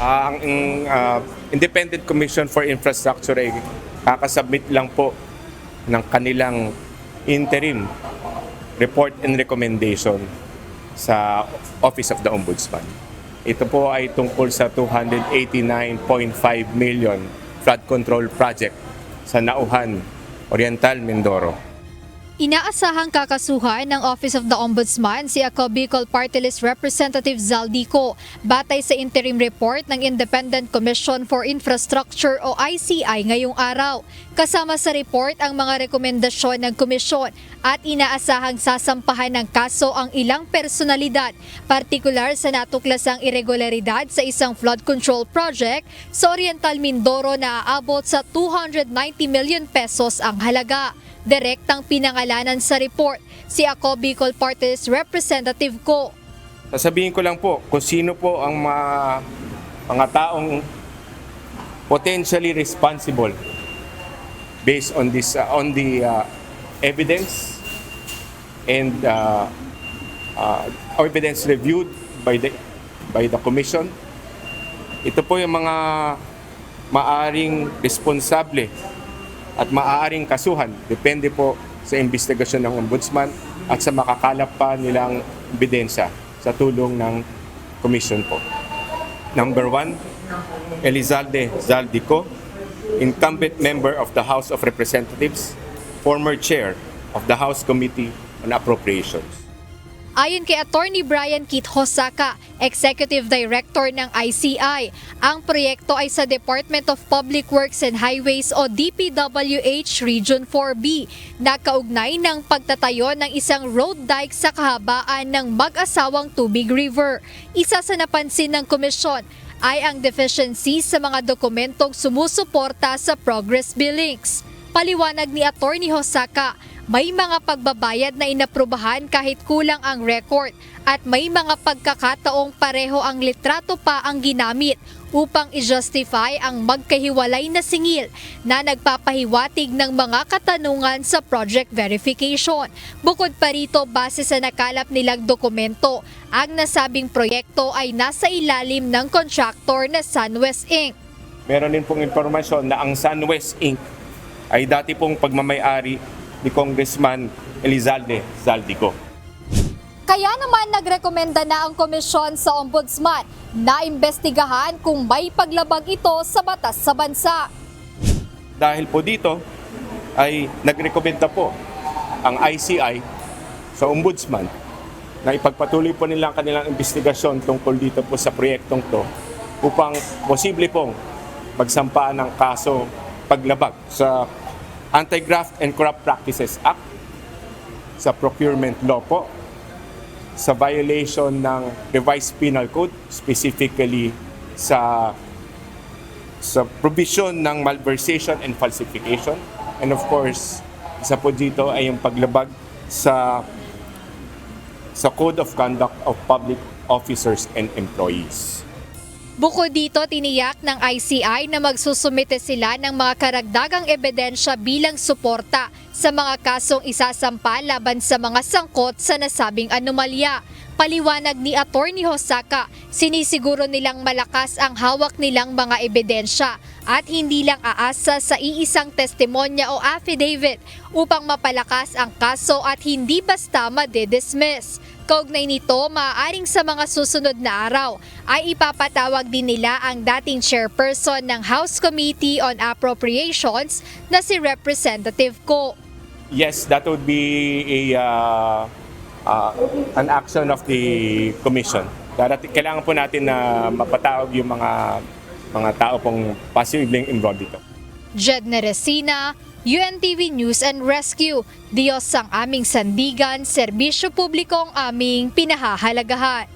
Ang Independent Commission for Infrastructure ay kakasubmit lang po ng kanilang interim report and recommendation sa Office of the Ombudsman. Ito po ay tungkol sa 289.5 million flood control project sa Nauhan, Oriental, Mindoro. Inaasahang kakasuhan ng Office of the Ombudsman si Ako Bicol Party List Representative Zaldico batay sa interim report ng Independent Commission for Infrastructure o ICI ngayong araw. Kasama sa report ang mga rekomendasyon ng komisyon at inaasahang sasampahan ng kaso ang ilang personalidad, partikular sa natuklasang irregularidad sa isang flood control project sa Oriental Mindoro na aabot sa 290 million pesos ang halaga. Direktang pinangalanan sa report si Ako Bicol Party List Representative Ko. Sasabihin ko lang po kung sino po ang mga taong potentially responsible based on this on the evidence and evidence reviewed by the commission. Ito po yung mga maaring responsable at maaaring kasuhan, depende po sa investigasyon ng Ombudsman at sa makakalap pa nilang ebidensya sa tulong ng Commission po. Number 1, Elizalde Zaldico, incumbent member of the House of Representatives, former chair of the House Committee on Appropriations. Ayon kay Attorney Brian Kit Hosaka, Executive Director ng ICI, ang proyekto ay sa Department of Public Works and Highways o DPWH Region 4B na kaugnay ng pagtatayo ng isang road dike sa kahabaan ng mag-asawang Tubig River. Isa sa napansin ng komisyon ay ang deficiency sa mga dokumentong sumusuporta sa progress billings. Paliwanag ni Attorney Hosaka, may mga pagbabayad na inaprubahan kahit kulang ang record at may mga pagkakataong pareho ang litrato pa ang ginamit upang i-justify ang magkahiwalay na singil na nagpapahiwatig ng mga katanungan sa project verification. Bukod pa rito, base sa nakalap nilang dokumento, ang nasabing proyekto ay nasa ilalim ng contractor na SunWest Inc. Meron din pong impormasyon na ang SunWest Inc. ay dati pong pagmamayari ni Congressman Elizalde Zaldico. Kaya naman nagrekomenda na ang komisyon sa Ombudsman na imbestigahan kung may paglabag ito sa batas sa bansa. Dahil po dito ay nagrekomenda po ang ICI sa Ombudsman na ipagpatuloy po nila ang kanilang investigasyon tungkol dito po sa proyektong to upang posible pong magsampaan ng kaso paglabag sa Anti-Graft and Corrupt Practices Act, sa procurement law po, sa violation ng revised penal code, specifically sa provision ng malversation and falsification. And of course, isa po dito ay yung paglabag sa Code of Conduct of Public Officers and Employees. Bukod dito, tiniyak ng ICI na magsusumite sila ng mga karagdagang ebidensya bilang suporta sa mga kasong isasampa laban sa mga sangkot sa nasabing anomalya. Paliwanag ni Attorney Hosaka, sinisiguro nilang malakas ang hawak nilang mga ebidensya at hindi lang aasa sa iisang testimonya o affidavit upang mapalakas ang kaso at hindi basta madidismiss. Kaugnay nito, maaaring sa mga susunod na araw ay ipapatawag din nila ang dating chairperson ng House Committee on Appropriations na si Representative Ko. Yes, that would be an action of the Commission. Kailangan po natin na mapatawag yung mga tao pong posibleng involved dito. Jedne Resina, UNTV News and Rescue. Diyos ang aming sandigan, serbisyo publiko ang aming pinahahalagahan.